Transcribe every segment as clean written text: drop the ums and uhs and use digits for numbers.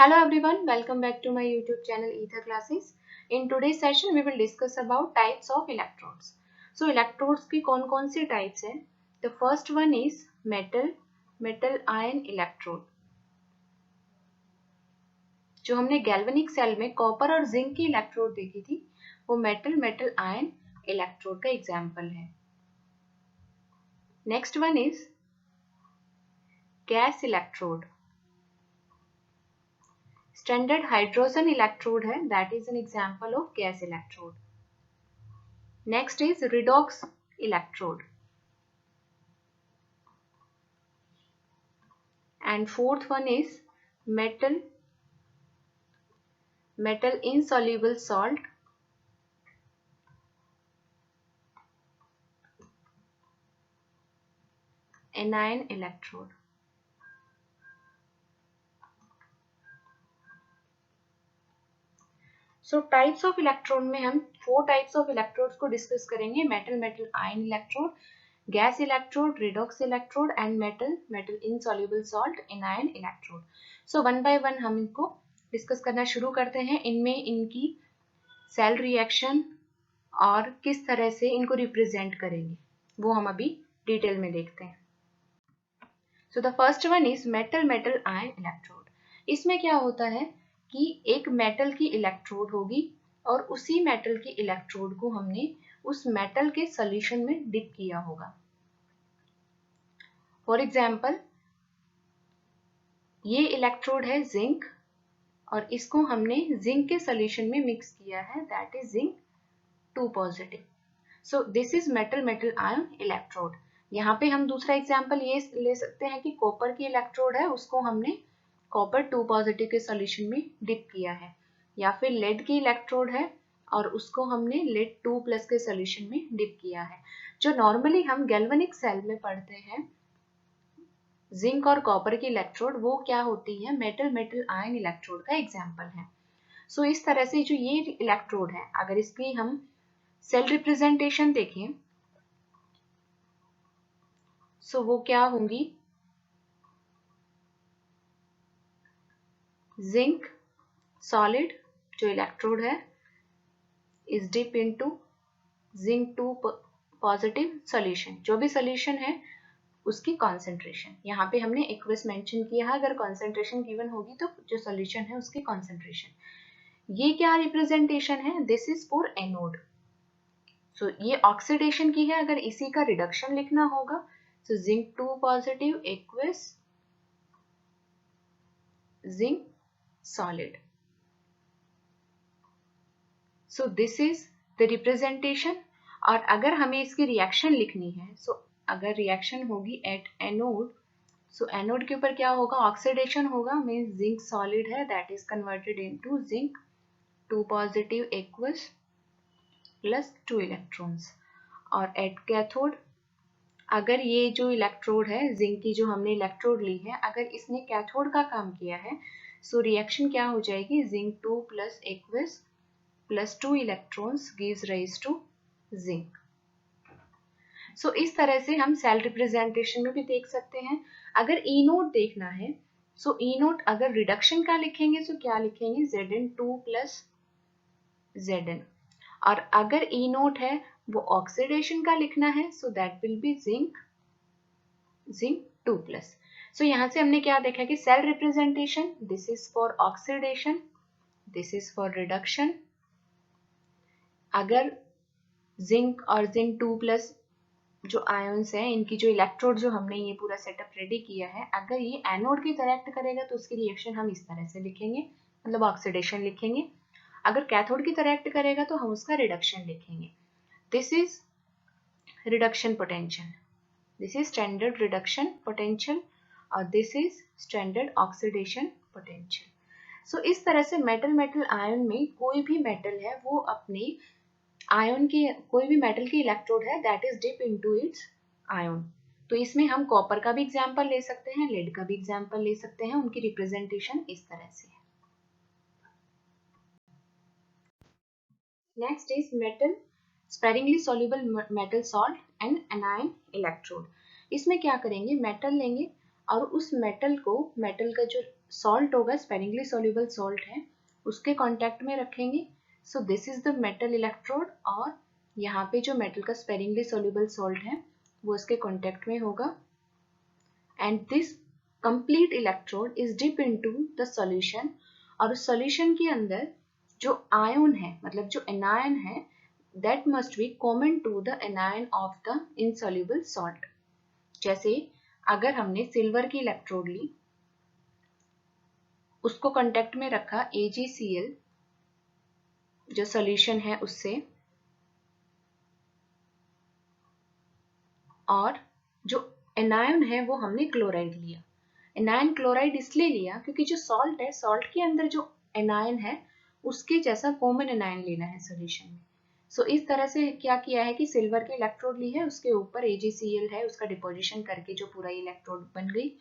Hello everyone, welcome back to my YouTube channel Ether Classes. In today's session we will discuss about types of electrodes. So electrodes की कौन सी types हैं? The first one is metal ion electrode. जो हमने galvanic cell में copper और zinc की electrode देखी थी वो मेटल आयन इलेक्ट्रोड का एग्जाम्पल है. Next one is gas electrode. Standard hydrogen electrode है, that is an example of gas electrode. Next is redox electrode. And fourth one is metal insoluble salt. Anion electrode. So types of electrode में हम 4 types of electrodes को discuss करेंगे. metal ion electrode, gas electrode, redox electrode and metal insoluble salt anion electrode. So one by one हम इनको discuss करना शुरू करते हैं. इनमें इनकी सेल रिएक्शन और किस तरह से इनको रिप्रेजेंट करेंगे वो हम अभी डिटेल में देखते हैं. So the first one is metal ion electrode. इसमें क्या होता है कि एक मेटल की इलेक्ट्रोड होगी और उसी मेटल की इलेक्ट्रोड को हमने उस मेटल के सॉल्यूशन में डिप किया होगा. फॉर एग्जाम्पल ये इलेक्ट्रोड है जिंक और इसको हमने जिंक के सॉल्यूशन में मिक्स किया है, that is zinc 2 positive. So this is metal ion electrode. यहाँ पे हम दूसरा एग्जाम्पल ये ले सकते हैं कि कॉपर की इलेक्ट्रोड है, उसको हमने कॉपर 2 पॉजिटिव के सॉल्यूशन में डिप किया है. या फिर लेड की इलेक्ट्रोड है और उसको हमने लेड 2 प्लस के सॉल्यूशन में डिप किया है. जो नॉर्मली हम गैल्वेनिक सेल में पढ़ते हैं जिंक और कॉपर की इलेक्ट्रोड, वो क्या होती है मेटल आयन इलेक्ट्रोड का एग्जाम्पल है. सो इस तरह से जो ये इलेक्ट्रोड है, अगर इसकी हम सेल रिप्रेजेंटेशन देखें सो वो क्या होंगी, जिंक सॉलिड जो इलेक्ट्रोड है is dip into zinc 2 positive solution. जो भी सॉल्यूशन है उसकी कॉन्सेंट्रेशन, यहाँ पे हमने एक्वस मेंशन किया है. अगर कॉन्सेंट्रेशन गिवन होगी तो जो सॉल्यूशन है उसकी कॉन्सेंट्रेशन. ये क्या रिप्रेजेंटेशन है, दिस इज फॉर एनोड. सो ये ऑक्सीडेशन की है. अगर इसी का रिडक्शन लिखना होगा so zinc 2 positive aqueous zinc solid. So this is the representation. और अगर हमें इसकी रिएक्शन लिखनी है सो अगर रिएक्शन होगी एट एनोड सो एनोड के ऊपर क्या होगा, ऑक्सीडेशन होगा, मीन्स जिंक सॉलिड है, that is converted into zinc 2 positive aqueous plus 2 electrons. और एट कैथोड अगर ये जो इलेक्ट्रोड है जिंक की जो हमने इलेक्ट्रोड ली है, अगर इसने कैथोड का काम किया है सो रिएक्शन क्या हो जाएगी, zinc 2 plus aqueous plus 2 electrons gives rise to zinc. So इस तरह से हम सेल रिप्रेजेंटेशन में भी देख सकते हैं. अगर ई नोट देखना है सो ई नोट अगर रिडक्शन का लिखेंगे तो क्या लिखेंगे, Zn2 प्लस Zn. और अगर ई नोट है वो ऑक्सीडेशन का लिखना है so that will be zinc 2 plus. So यहाँ से हमने क्या देखा कि cell representation, this is for oxidation, this is for reduction. अगर जिंक और जिंक 2 प्लस जो आयंस हैं इनकी जो इलेक्ट्रोड जो हमने ये पूरा सेटअप रेडी किया है, अगर ये एनोड की तरह एक्ट करेगा तो उसकी रिएक्शन हम इस तरह से लिखेंगे, मतलब ऑक्सीडेशन लिखेंगे. अगर कैथोड की तरह एक्ट करेगा तो हम उसका रिडक्शन लिखेंगे. This is reduction potential, this is standard reduction potential और this is standard oxidation potential. So इस तरह से मेटल आयन में कोई भी मेटल है वो अपने आयन की, कोई भी मेटल की इलेक्ट्रोड है that is dip into its ion. तो इसमें हम कॉपर का भी एग्जांपल ले सकते हैं, लेड का भी एग्जांपल ले सकते हैं. उनकी रिप्रेजेंटेशन इस तरह से है. Next is metal sparingly soluble metal salt and anion electrode. इसमें क्या करेंगे, मेटल लेंगे और उस मेटल को, मेटल का जो सॉल्ट होगा, स्पेरिंगली सोल्यूबल सॉल्ट है, उसके कांटेक्ट में रखेंगे. So this is the metal electrode, और यहाँ पे जो मेटल का स्पेरिंगली सोल्यूबल सॉल्ट है वो इसके कांटेक्ट में होगा. And this complete electrode is dip into the solution, और उस सॉल्यूशन के अंदर जो आयन है, मतलब जो एनायन है, that must be common to the anion of the insoluble salt. जैसे अगर हमने सिल्वर की इलेक्ट्रोड ली, उसको कांटेक्ट में रखा AgCl जो सॉल्यूशन है उससे, और जो एनायन है वो हमने क्लोराइड लिया. एनायन क्लोराइड इसलिए लिया क्योंकि जो सॉल्ट है, सॉल्ट के अंदर जो एनायन है उसके जैसा कॉमन एनायन लेना है सॉल्यूशन में. सो इस तरह से क्या किया है कि सिल्वर के इलेक्ट्रोड ली है, उसके ऊपर AgCl है, उसका डिपोजिशन करके जो पूरा इलेक्ट्रोड बन गई,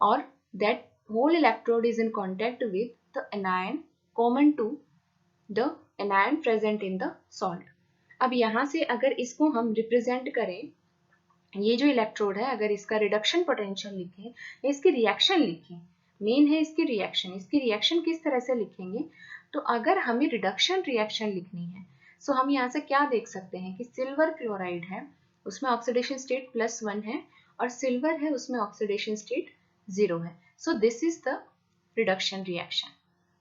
और that whole electrode is in contact with the anion common to the anion present in the salt. अब यहाँ से अगर इसको हम रिप्रेजेंट करें, ये जो इलेक्ट्रोड है, अगर इसका रिडक्शन पोटेंशियल लिखें या इसकी रिएक्शन लिखें, मेन है इसकी रिएक्शन. इसकी रिएक्शन किस तरह से लिखेंगे, तो अगर हमें रिडक्शन रिएक्शन लिखनी है, सो हम यहाँ से क्या देख सकते हैं कि सिल्वर क्लोराइड है, उसमें ऑक्सीडेशन स्टेट +1 है, और सिल्वर है उसमें ऑक्सीडेशन स्टेट 0 है. So this is the reduction reaction.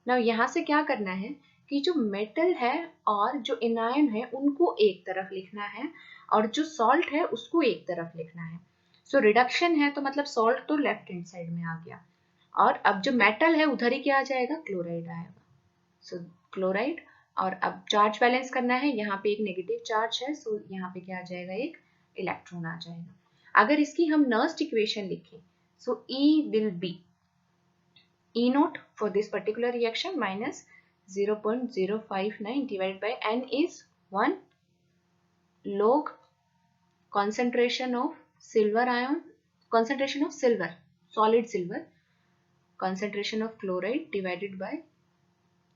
Now यहाँ से क्या करना है कि जो मेटल है और जो एनायन है उनको एक तरफ लिखना है, और जो सॉल्ट है उसको एक तरफ लिखना है. सो रिडक्शन है तो मतलब सॉल्ट तो लेफ्ट हैंड साइड में आ गया, और अब जो मेटल है उधर ही क्या आ जाएगा, क्लोराइड आएगा. सो क्लोराइड, और अब चार्ज बैलेंस करना है, यहाँ पे एक नेगेटिव चार्ज है, सो यहाँ पे क्या आ जाएगा, एक इलेक्ट्रॉन आ जाएगा. अगर इसकी हम नर्स्ट इक्वेशन लिखें, so E will be E naught for this particular reaction minus 0.059 divided by N is 1 log concentration of silver ion, concentration of silver, solid silver, concentration of chloride divided by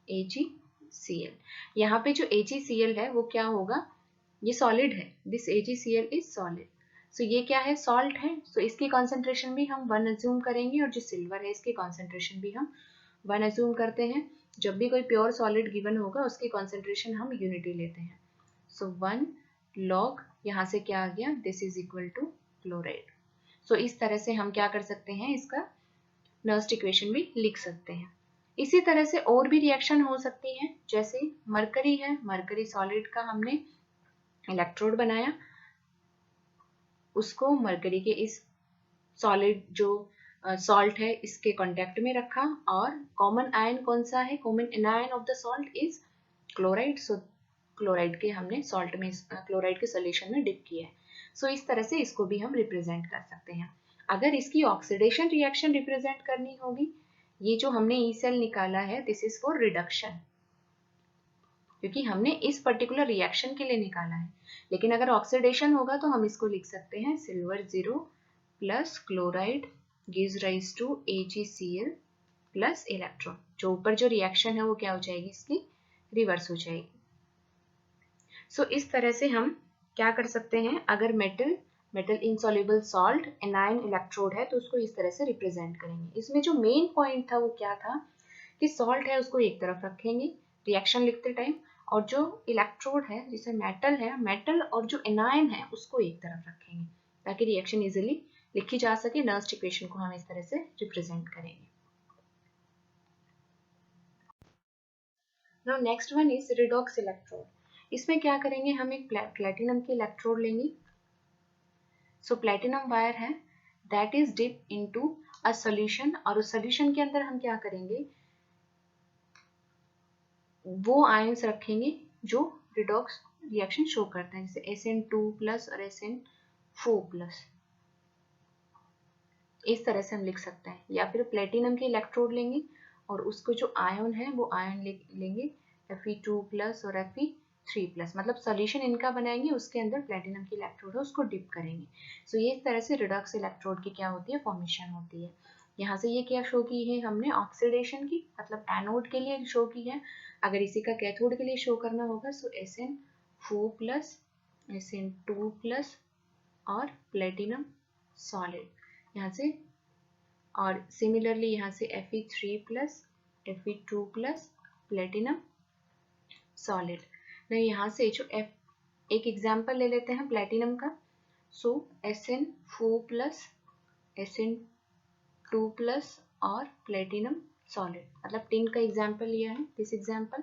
AgCl. यहाँ पे जो AgCl है वो क्या होगा, ये solid है, this AgCl is solid. सो ये क्या है, सॉल्ट है, सो इसकी कॉन्सेंट्रेशन भी हम 1 अज्यूम करेंगे, और जो सिल्वर है इसकी कॉन्सेंट्रेशन भी हम 1 अज्यूम करते हैं. जब भी कोई प्योर सॉलिड गिवन होगा उसकी कॉन्सेंट्रेशन हम यूनिटी लेते हैं. सो 1 लॉग, यहाँ से क्या आ गया, this is equal to chloride. So इस तरह से हम क्या कर सकते हैं, इसका नर्स्ट इक्वेशन भी लिख सकते हैं. इसी तरह से और भी रिएक्शन हो सकती हैं, जैसे मरकरी है, मरकरी सॉलिड का हमने इलेक्ट्रोड बनाया, उसको मरकरी के इस सॉलिड जो सॉल्ट है इसके कांटेक्ट में रखा, और कॉमन आयन कौन सा है, common anion of the salt is chloride. So chloride के हमने सॉल्ट में, क्लोराइड के सॉल्यूशन में डिप किया है. सो इस तरह से इसको भी हम रिप्रेजेंट कर सकते हैं. अगर इसकी ऑक्सीडेशन रिएक्शन रिप्रेजेंट करनी होगी, ये जो हमने ई सेल निकाला है, दिस इज फॉर रिडक्शन, क्योंकि हमने इस पर्टिकुलर रिएक्शन के लिए निकाला है. लेकिन अगर ऑक्सीडेशन होगा तो हम इसको लिख सकते हैं silver 0 plus chloride gives rise to AgCl plus electron. जो ऊपर जो रिएक्शन है वो क्या हो जाएगी, इसकी रिवर्स हो जाएगी. सो इस तरह से हम क्या कर सकते हैं, अगर metal insoluble salt anion electrode है तो उसको इस तरह से रिप्रेजेंट करेंगे. इसमें जो मेन पॉइंट था वो क्या था कि सॉल्ट है उसको एक तरफ रखेंगे रिएक्शन लिखते टाइम, और जो इलेक्ट्रोड है जिसे मेटल है, मेटल और जो एनायन है उसको एक तरफ रखेंगे ताकि रिएक्शन इजीली लिखी जा सके. नर्स्ट इक्वेशन को हम इस तरह से रिप्रेजेंट करेंगे. Now next one is redox electrode. इसमें क्या करेंगे, हम एक प्लेटिनम की इलेक्ट्रोड लेंगे. सो प्लेटिनम वायर है, that is dip into a solution, और उस सॉल्यूशन के अंदर हम क्या करेंगे, वो आयंस रखेंगे जो रिडॉक्स रिएक्शन शो करते हैं, जैसे SN2+ और SN4+. इस तरह से हम लिख सकते हैं. या फिर प्लेटिनम के इलेक्ट्रोड लेंगे और उसको जो आयन है वो आयन लेंगे Fe2+ और Fe3+, मतलब सॉल्यूशन इनका बनाएंगे, उसके अंदर प्लेटिनम की इलेक्ट्रोड है उसको डिप करेंगे. सो ये इस तरह से रिडॉक्स इलेक्ट्रोड की क्या होती है, फॉर्मेशन होती है. यहाँ से ये क्या शो की है हमने, ऑक्सीडेशन की, मतलब एनोड के लिए शो की है. अगर इसी का कैथोड के लिए शो करना होगा, सो SN4+, SN2+ और प्लेटिनम सॉलिड. यहाँ से और सिमिलरली यहाँ से Fe3+ Fe2+ प्लेटिनम सॉलिड। ना यहाँ से जो एक एग्जाम्पल ले लेते हैं प्लेटिनम का। सो Sn4+ Sn2+ और प्लेटिनम सॉलिड, मतलब टिन का एग्जाम्पल लिया है दिस एग्जाम्पल।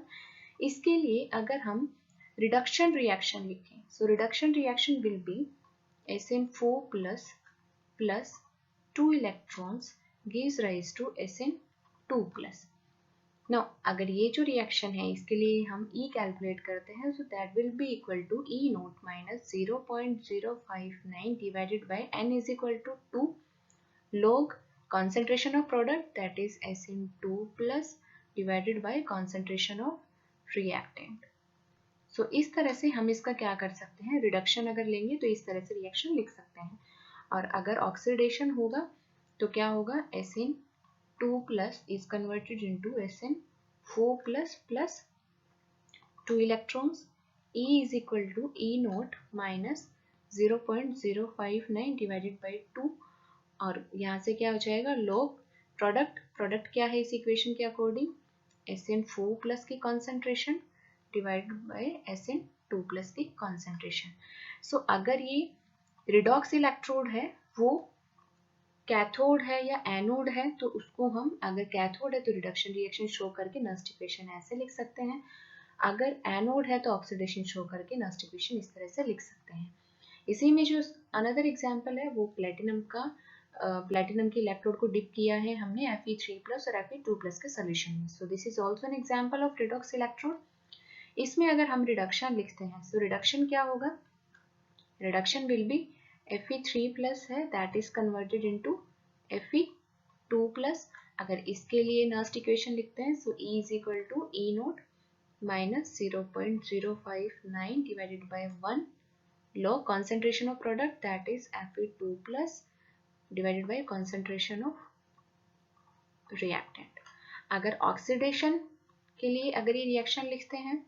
इसके लिए अगर हम रिडक्शन रिएक्शन लिखें, so reduction reaction will be Sn4+ plus 2 electrons gives rise to Sn2+। Now अगर ये जो रिएक्शन है इसके लिए हम E कैलकुलेट करते हैं, so that will be equal to E naught minus 0.059 divided by N is equal to 2 log concentration of product, that is Sn2+ divided by concentration of reactant। So इस तरह से हम इसका क्या कर सकते हैं, रिडक्शन अगर लेंगे तो इस तरह से रिएक्शन लिख सकते हैं। और अगर ऑक्सीडेशन होगा तो क्या होगा, Sn2+ is converted into Sn4+ plus 2 electrons, E is equal to E naught minus 0.059 divided by 2, और यहाँ से क्या हो जाएगा, log प्रोडक्ट क्या है इस इक्वेशन के अकॉर्डिंग, Sn4+ की कॉन्सेंट्रेशन डिवाइडेड बाय Sn2+ की कॉन्सेंट्रेशन। सो अगर ये रिडॉक्स इलेक्ट्रोड है, वो कैथोड है या एनोड है, तो उसको हम, अगर कैथोड है तो रिडक्शन रिएक्शन शो करके नस्ट इक्वेशन ऐसे लिख सकते हैं, अगर एनोड है तो ऑक्सीडेशन शो करके नस्ट इक्वेशन इस तरह से लिख सकते हैं। इसी में जो अनदर एग्जांपल है वो प्लेटिनम का, प्लेटिनम की इलेक्ट्रोड को डिप किया है हमने Fe3+ और Fe2+ के सोल्यूशन में। So this is also an example of redox electrode. इसमें अगर हम रिडक्शन लिखते हैं, सो रिडक्शन क्या होगा, रिडक्शन विल बी Fe3+ है, that is converted into Fe2+। अगर इसके लिए नस्ट इक्वेशन लिखते हैं, so E is equal to E naught minus 0.059 divided by 1 log concentration of product, that is Fe2+ divided by concentration of reactant। अगर oxidation के लिए अगर ये रिएक्शन लिखते हैं,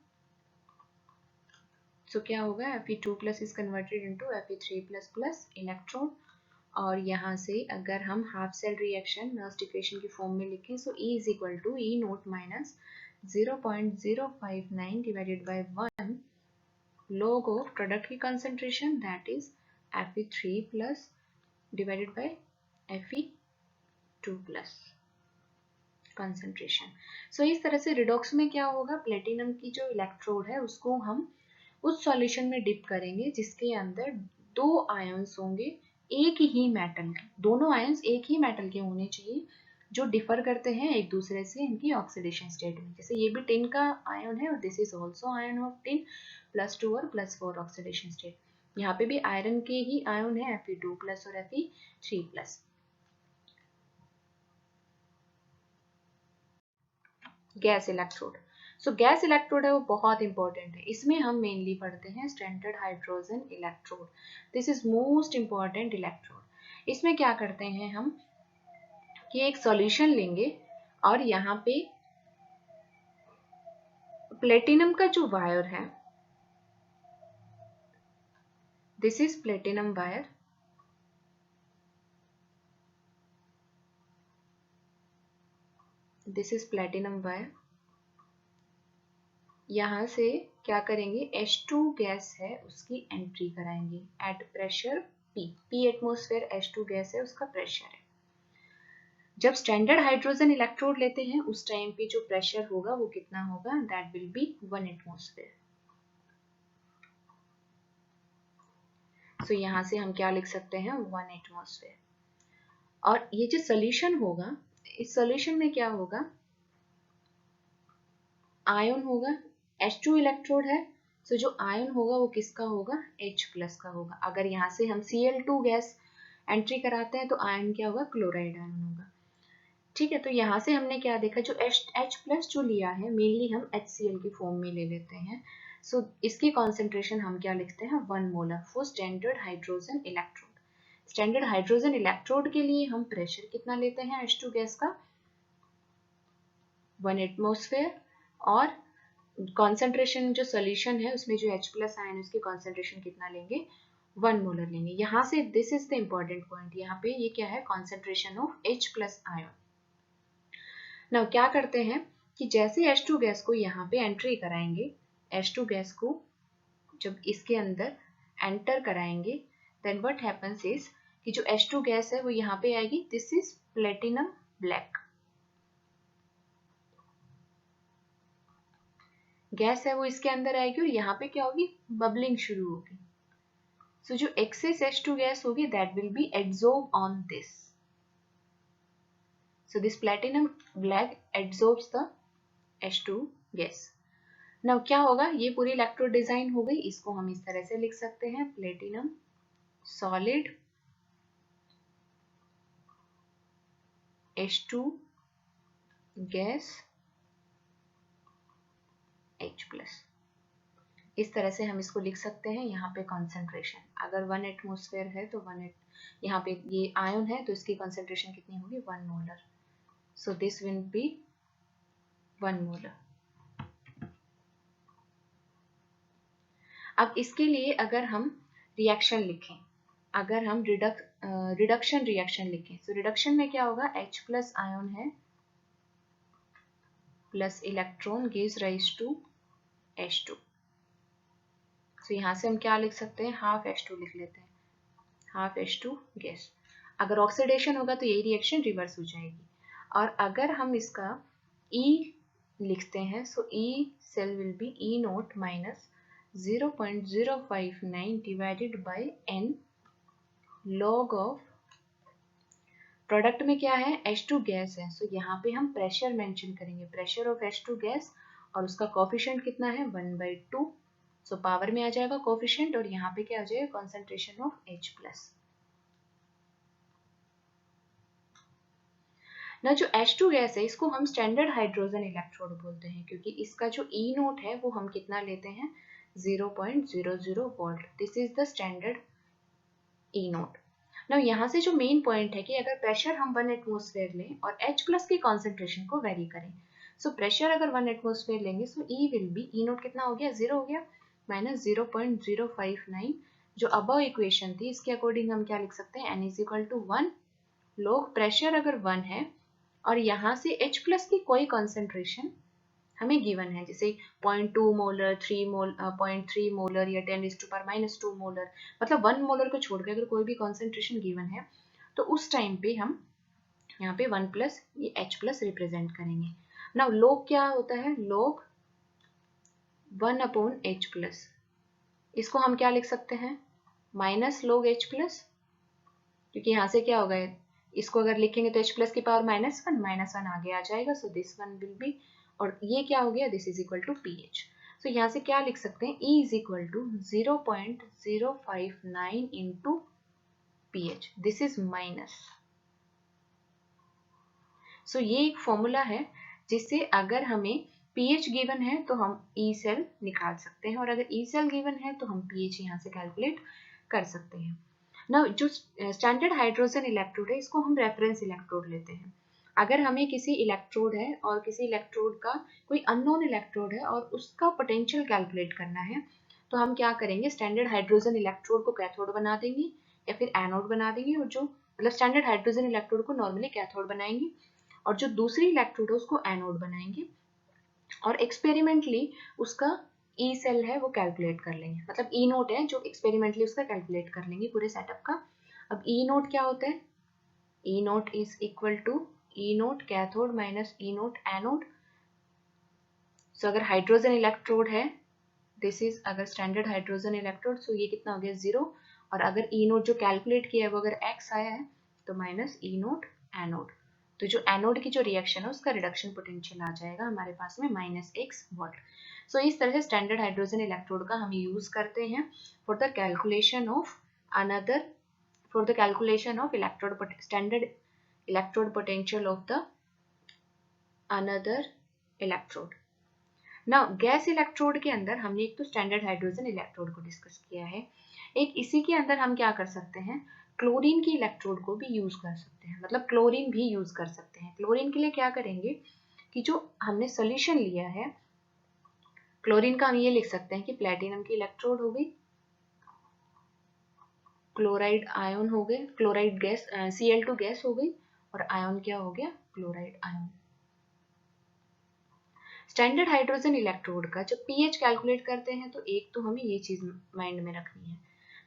सो क्या होगा, Fe2+ is converted into Fe3+ plus electron, और यहाँ से अगर हम half cell reaction Nernst equation की फॉर्म में लिखें, so E is equal to E naught minus 0.059 divided by 1 log of product की concentration, that is Fe3+ divided by Fe2+ concentration. So इस तरह से रिडॉक्स में क्या होगा, प्लेटिनम की जो इलेक्ट्रोड है उसको हम उस सॉल्यूशन में डिप करेंगे जिसके अंदर दो आयंस होंगे एक ही मेटल के, दोनों आयंस एक ही मेटल के होने चाहिए जो डिफर करते हैं एक दूसरे से इनकी ऑक्सीडेशन स्टेट में। जैसे ये भी टिन का आयन है और this is also ion of tin, +2 और +4 ऑक्सीडेशन स्टेट। यहाँ पे भी आयरन के ही आयन है Fe2+ और Fe3+। गैस इलेक्ट्रोड, सो गैस इलेक्ट्रोड है वो बहुत इंपॉर्टेंट है। इसमें हम मेनली पढ़ते हैं standard hydrogen electrode, this is most important electrode. इसमें क्या करते हैं हम कि एक सॉल्यूशन लेंगे और यहाँ पे प्लेटिनम का जो वायर है, this is platinum wire, this is platinum wire. यहाँ से क्या करेंगे, H2 गैस है उसकी एंट्री कराएंगे at pressure P atmosphere H2 gas है उसका प्रेशर है। जब स्टैंडर्ड हाइड्रोजन इलेक्ट्रोड लेते हैं उस टाइम पे जो प्रेशर होगा वो कितना होगा, दैट विल बी 1 एटमॉस्फेयर। सो यहाँ से हम क्या लिख सकते हैं, 1 एटमॉस्फेयर। और ये जो सोल्यूशन होगा, इस सोल्यूशन में क्या होगा, आयन होगा, H2 इलेक्ट्रोड है, सो जो आयन होगा वो किसका होगा, H+ का होगा। अगर यहाँ से हम Cl2 गैस एंट्री कराते हैं तो आयन क्या होगा, क्लोराइड आयन होगा। ठीक है, तो यहाँ से हमने क्या देखा, जो H+ जो लिया है मेनली हम HCl की फॉर्म में ले लेते हैं। सो इसकी कॉन्सेंट्रेशन हम क्या लिखते हैं, 1 molar for standard hydrogen electrode. Standard hydrogen electrode के लिए हम प्रेशर कितना लेते हैं H2 गैस का, 1 एटमॉस्फेयर, और कॉन्सेंट्रेशन जो सोल्यूशन है उसमें जो H+ आयन उसकी कॉन्सेंट्रेशन कितना लेंगे, 1 मोलर लेंगे। यहाँ से this is the important point, यहाँ पे ये क्या है, concentration of H plus ion. Now क्या करते हैं कि जैसे H2 गैस को यहाँ पे एंट्री कराएंगे, H2 गैस को जब इसके अंदर एंटर कराएंगे, देन व्हाट हैपेंस इज कि जो H2 गैस है वो यहाँ पे आएगी, this is platinum black gas है, वो इसके अंदर आएगी और यहाँ पे क्या होगी, बबलिंग शुरू होगी। सो जो एक्सेस H2 गैस होगी that will be absorb on this, so this platinum black absorbs the H2 gas. Now क्या होगा, ये पूरी इलेक्ट्रोड डिजाइन हो गई, इसको हम इस तरह से लिख सकते हैं, platinum solid H2 gas H plus, इस तरह से हम इसको लिख सकते हैं। यहाँ पे कॉन्सेंट्रेशन अगर 1 एटमॉस्फेयर है तो यहाँ पे ये आयन है तो इसकी कॉन्सेंट्रेशन कितनी होगी, 1 molar, so this will B 1 molar. अब इसके लिए अगर हम रिएक्शन लिखें, अगर हम रिडक्शन रिएक्शन लिखें, तो रिडक्शन में क्या होगा, H प्लस आयन है plus electron gives rise to H2, तो यहाँ से हम क्या लिख सकते हैं, हाफ H2 लिख लेते हैं, हाफ H2 गैस। अगर ऑक्सीडेशन होगा तो यही रिएक्शन रिवर्स हो जाएगी। और अगर हम इसका E लिखते हैं, so E cell will be E naught minus 0.059 divided by N log of, product में क्या है, H2 गैस है, सो यहाँ पे हम प्रेशर मेंशन करेंगे, प्रेशर ऑफ H2 गैस, और उसका कोफिशिएंट कितना है, 1/2, सो पावर में आ जाएगा कोफिशिएंट, और यहाँ पे क्या आ जाएगा, कॉन्सेंट्रेशन ऑफ H प्लस। ना जो H2 गैस है इसको हम स्टैंडर्ड हाइड्रोजन इलेक्ट्रोड बोलते हैं, क्योंकि इसका जो E नोट है वो हम कितना लेते हैं, 0.00 volt, this is the standard E note. ना यहाँ से जो मेन पॉइंट है कि अगर प्रेशर हम 1 एटमॉस्फेयर लें और H प्लस की कॉन्सेंट्रेशन को वेरी करें, सो प्रेशर अगर 1 एटमॉस्फेयर लेंगे, सो E will be, E note कितना हो गया, 0 हो गया, माइनस 0.059, जो अबव इक्वेशन थी इसके अकॉर्डिंग हम क्या लिख सकते हैं, N इज इक्वल टू 1 लोग, प्रेशर अगर 1 है और यहाँ से H प्लस की कोई कॉन्सेंट्रेशन हमें गिवन है, जैसे 0.2 मोलर, 0.3 मोलर या 10⁻⁻² मोलर, मतलब 1 मोलर को छोड़कर अगर कोई भी कॉन्सेंट्रेशन गिवन है तो उस टाइम पे हम यहाँ पे 1 प्लस ये H प्लस रिप्रेजेंट करेंगे। नाउ लॉग क्या होता है, लॉग 1/H प्लस, इसको हम क्या लिख सकते हैं, माइनस लॉग H प्लस, क्योंकि यहाँ से क्या होगा, इसको अगर लिखेंगे तो H प्लस की पावर -1 आगे आ जाएगा, so this one will be, और ये क्या हो गया, this is equal to pH। So यहाँ से क्या लिख सकते हैं, E is equal to 0.059 into pH, this is minus. So ये एक फॉर्मूला है जिससे अगर हमें pH गिवन है तो हम E सेल निकाल सकते हैं, और अगर E सेल गिवन है तो हम pH यहाँ से कैलकुलेट कर सकते हैं। ना जो स्टैंडर्ड हाइड्रोजन इलेक्ट्रोड है इसको हम रेफरेंस इलेक्ट्रोड लेते हैं। अगर हमें किसी इलेक्ट्रोड है और किसी इलेक्ट्रोड का कोई अननोन इलेक्ट्रोड है और उसका पोटेंशियल कैलकुलेट करना है, तो हम क्या करेंगे, स्टैंडर्ड हाइड्रोजन इलेक्ट्रोड को कैथोड बना देंगे या फिर एनोड बना देंगे, और जो मतलब स्टैंडर्ड हाइड्रोजन इलेक्ट्रोड को नॉर्मली कैथोड बनाएंगे और जो दूसरी इलेक्ट्रोड है उसको एनोड बनाएंगे, और एक्सपेरिमेंटली उसका ई सेल है वो कैलकुलेट कर लेंगे, मतलब ई नोट है जो एक्सपेरिमेंटली उसका कैलकुलेट कर लेंगे पूरे सेटअप का। अब ई नोट क्या होता है, E naught is equal to E naught cathode minus E naught anode. So अगर हाइड्रोजन इलेक्ट्रोड है, दिस इज अगर स्टैंडर्ड हाइड्रोजन इलेक्ट्रोड, सो ये कितना हो गया 0, और अगर ई नोट जो कैलकुलेट किया है वो अगर x आया है तो माइनस ई नोट एनोड, तो जो एनोड की जो रिएक्शन है उसका रिडक्शन पोटेंशियल आ जाएगा हमारे पास में -x वोल्ट। सो इस तरह से स्टैंडर्ड हाइड्रोजन इलेक्ट्रोड का हम यूज करते हैं for the calculation of another, for the calculation of electrode standard electrode potential of the another electrode. Now gas electrode के अंदर हमने एक तो स्टैंडर्ड हाइड्रोजन इलेक्ट्रोड को डिस्कस किया है, एक इसी के अंदर हम क्या कर सकते हैं, क्लोरीन की इलेक्ट्रोड को भी यूज कर सकते हैं, मतलब क्लोरीन भी यूज कर सकते हैं। क्लोरीन के लिए क्या करेंगे कि जो हमने सोल्यूशन लिया है क्लोरीन का, हम ये लिख सकते हैं कि प्लेटिनम की इलेक्ट्रोड हो गई, क्लोराइड आयन हो गए, क्लोराइड गैस Cl2 गैस हो गई और आयन क्या हो गया, chloride ion. Standard hydrogen electrode का जब पीएच कैलकुलेट करते हैं तो एक तो हमें ये चीज माइंड में रखनी है,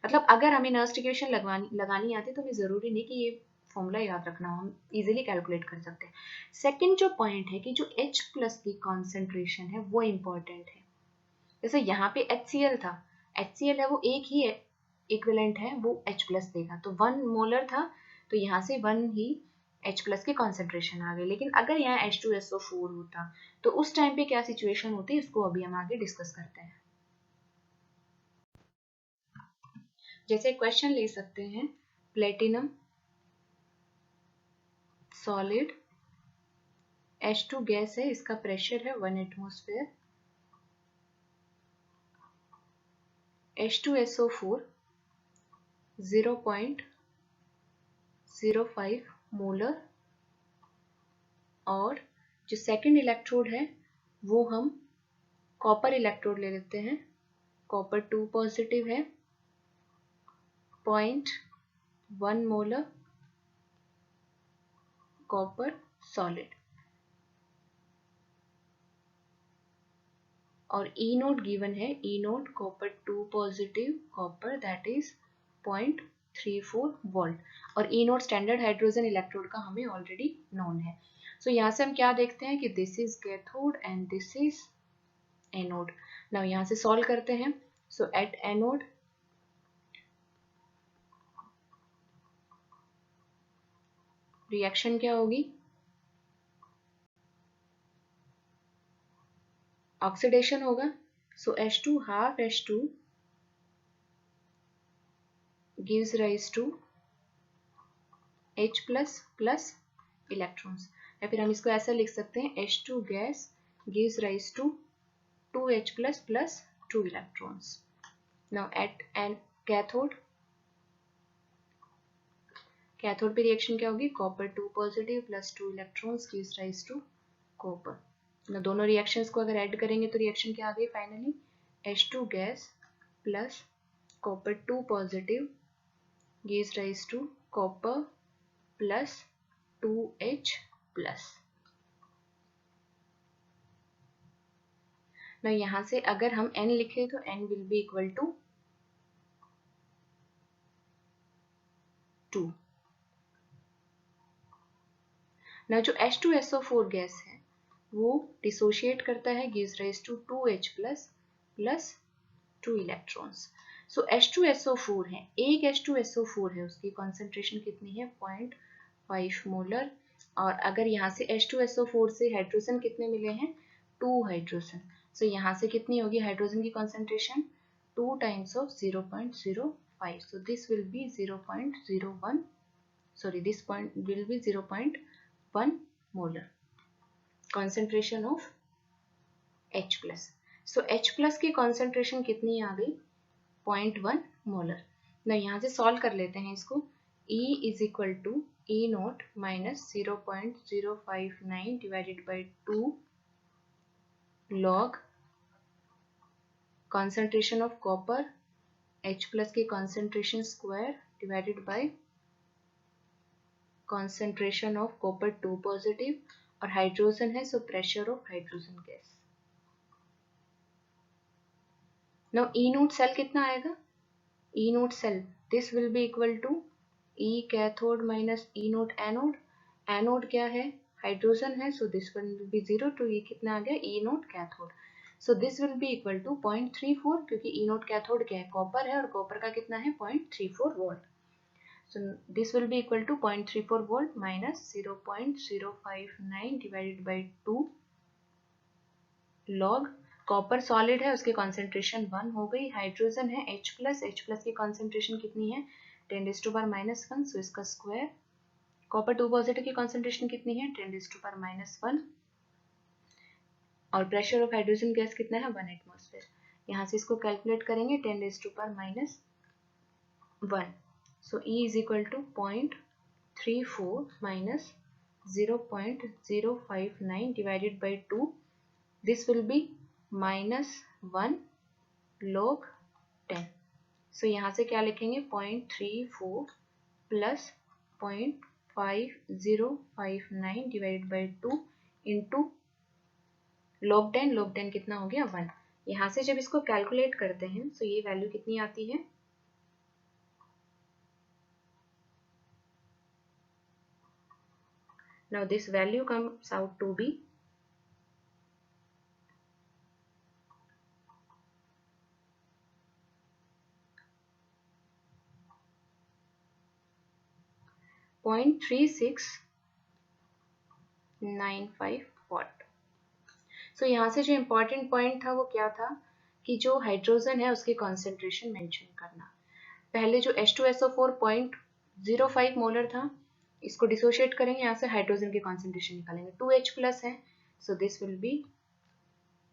मतलब अगर हमें नर्स्ट इक्वेशन लगानी आती तो हमें जरूरी नहीं कि ये फॉर्मूला याद रखना हो, हम इजीली कैलकुलेट कर सकते हैं। सेकंड जो पॉइंट है कि जो H प्लस की कॉन्सेंट्रेशन है वो इम्पोर्टेंट है। जैसे यहाँ पे HCl था, HCl है वो एक ही इक्विवेलेंट है, वो H प्लस देगा, तो 1 मोलर था तो यहाँ से 1 ही H प्लस की कॉन्सेंट्रेशन आ गई। लेकिन अगर यहाँ H2SO4 होता तो उस टाइम पे क्या सिचुएशन होती, इसको अभी हम आगे डिस्कस करते हैं। जैसे क्वेश्चन ले सकते हैं, प्लेटिनम सॉलिड H2 गैस है, इसका प्रेशर है 1 एटमॉस्फेयर, H2SO4 0.05 मोलर, और जो सेकंड इलेक्ट्रोड है वो हम कॉपर इलेक्ट्रोड ले लेते हैं, कॉपर 2 पॉजिटिव है, 0.1 मोलर कॉपर सॉलिड, और E नोट गिवन है, E note copper 2 positive copper that is 0.34 volt, और E note standard hydrogen electrode का हमें ऑलरेडी नोन है। सो यहाँ से हम क्या देखते हैं कि this is cathode and this is anode. Now यहाँ से सॉल्व करते हैं। सो एट एनोड रिएक्शन क्या होगी, ऑक्सीडेशन होगा। सो H2 half H2 gives rise to H plus plus electrons, या फिर हम इसको ऐसा लिख सकते हैं H2 gas gives rise to 2H plus plus 2 electrons. Now at an cathode पे रिएक्शन क्या होगी, copper 2 positive plus 2 electrons gives rise to copper. ना दोनों रिएक्शंस को अगर ऐड करेंगे तो रिएक्शन क्या आ गई finally, H2 gas plus copper 2 positive gives rise to copper plus 2H plus. ना यहाँ से अगर हम N लिखें तो N will be equal to 2। ना जो H2SO4 गैस है वो डिसोशिएट करता है, gives rise to 2H plus plus 2 electrons. So H2SO4 है, एक H2SO4 है, उसकी कॉन्सेंट्रेशन कितनी है 0.5 मोलर, और अगर यहाँ से H2SO4 से हाइड्रोजन कितने मिले हैं 2 हाइड्रोजन, सो यहाँ से कितनी होगी हाइड्रोजन की concentration 2 times of 0.05, so this will be 0.01, sorry this point will be 0.1 molar concentration of H plus। so H plus की concentration कितनी आ गई 0.1 मोलर। ना यहाँ से सॉल्व कर लेते हैं इसको, E is equal to E note minus 0.059 divided by 2 log concentration of copper H plus की concentration square divided by concentration of copper 2 positive, और हाइड्रोजन है so pressure of hydrogen gas. Now E naught cell कितना आएगा, E naught cell this will be equal to E cathode minus E naught anode, anode क्या है hydrogen है, so this one will be 0 to E कितना आ गया E naught cathode, so this will be equal to 0.34, क्योंकि E naught cathode क्या है copper है, और कॉपर का कितना है 0.34 volt, so this will be equal to 0.34 volt minus 0.059 divided by 2 log copper solid है उसकी कॉन्सेंट्रेशन 1 हो गई, हाइड्रोजन है H प्लस की कॉन्सेंट्रेशन कितनी है 10⁻⁻1, सो इसका स्क्वायर, कॉपर 2 पॉजिटिव की कॉन्सेंट्रेशन कितनी है 10⁻⁻1, और प्रेशर ऑफ हाइड्रोजन गैस कितना है 1 एटमॉस्फेयर। यहाँ से इसको कैलकुलेट करेंगे 10⁻⁻1, so E is equal to 0.34 minus 0.059 divided by 2, this will be minus 1 log 10, सो यहाँ से क्या लिखेंगे 0.34 plus 0.5059 divided by 2 into log 10 कितना हो गया 1। यहाँ से जब इसको कैलकुलेट करते हैं तो ये वैल्यू कितनी आती है, now this value comes out to be 0.3695 वाट। सो यहाँ से जो इम्पोर्टेंट पॉइंट था वो क्या था कि जो हाइड्रोजन है उसकी कॉन्सेंट्रेशन मेंशन करना। पहले जो H2SO4 0.05 मोलर था, इसको डिसोशिएट करेंगे, यहाँ से हाइड्रोजन की कॉन्सेंट्रेशन निकालेंगे, 2H प्लस है, so this will B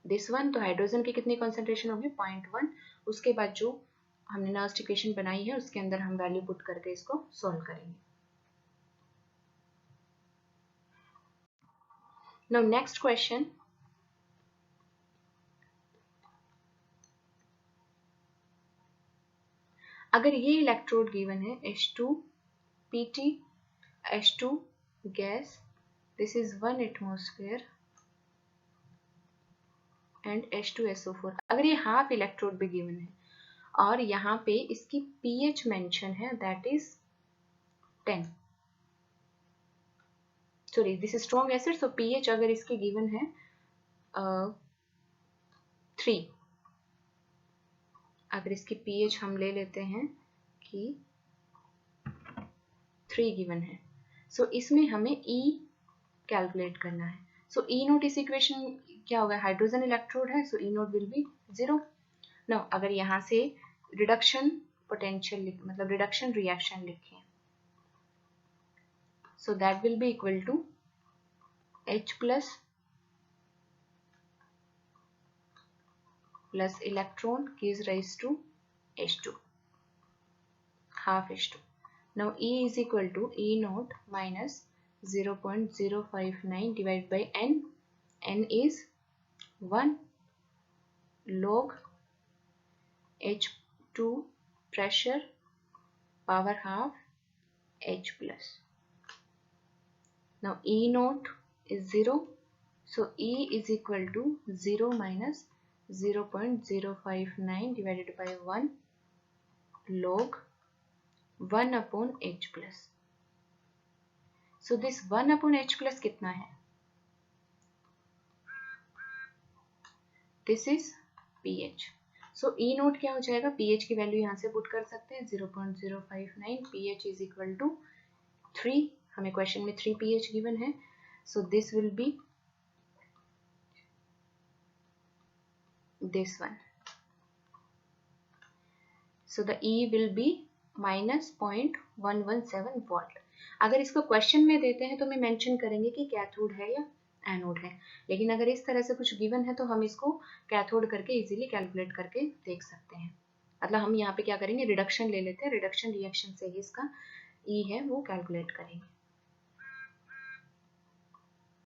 this one. तो हाइड्रोजन की कितनी कॉन्सेंट्रेशन होगी 0.1। उसके बाद जो हमने लास्ट इक्वेशन बनाई है उसके अंदर हम वैल्यू पुट करके इसको सॉल्व करेंगे। Now next question, अगर ये इलेक्ट्रोड गिवन है H2PT H2 gas, this is 1 atmosphere and H2SO4, अगर ये हाफ इलेक्ट्रोड भी गिवन है और यहाँ पे इसकी pH मेंशन है that is 10, sorry this is strong acid, so pH अगर इसकी गिवन है 3, अगर इसकी pH हम ले लेते हैं कि 3 गिवन है, सो इसमें हमें E कैलकुलेट करना है। सो E नोट इस इक्वेशन क्या होगा, हाइड्रोजन इलेक्ट्रोड है, so E naught will be 0। Now अगर यहाँ से रिडक्शन पोटेंशियल मतलब रिडक्शन रिएक्शन लिखें, so that will be equal to H plus electron gives rise to H2, half H2. Now E is equal to E naught minus 0.059 divided by N. N is 1 log H2 pressure power half H plus. Now E naught is 0, so E is equal to 0 minus 0.059 divided by 1 log 1 upon H plus. So this 1 upon H plus कितना है, this is pH. So E note क्या हो जाएगा, pH की value यहाँ से put कर सकते हैं 0.059, pH is equal to 3, हमें क्वेश्चन में 3 pH गिवन है, so this will be this one. So the E will be minus 0.117 volt. अगर इसको क्वेश्चन में देते हैं तो हमें मेंशन करेंगे कि कैथोड है या एनोड है, लेकिन अगर इस तरह से कुछ गिवन है तो हम इसको कैथोड करके इजीली कैलकुलेट करके देख सकते हैं। मतलब हम यहाँ पे क्या करेंगे, रिडक्शन ले लेते हैं, रिडक्शन रिएक्शन से ही इसका E है वो कैलकुलेट करेंगे।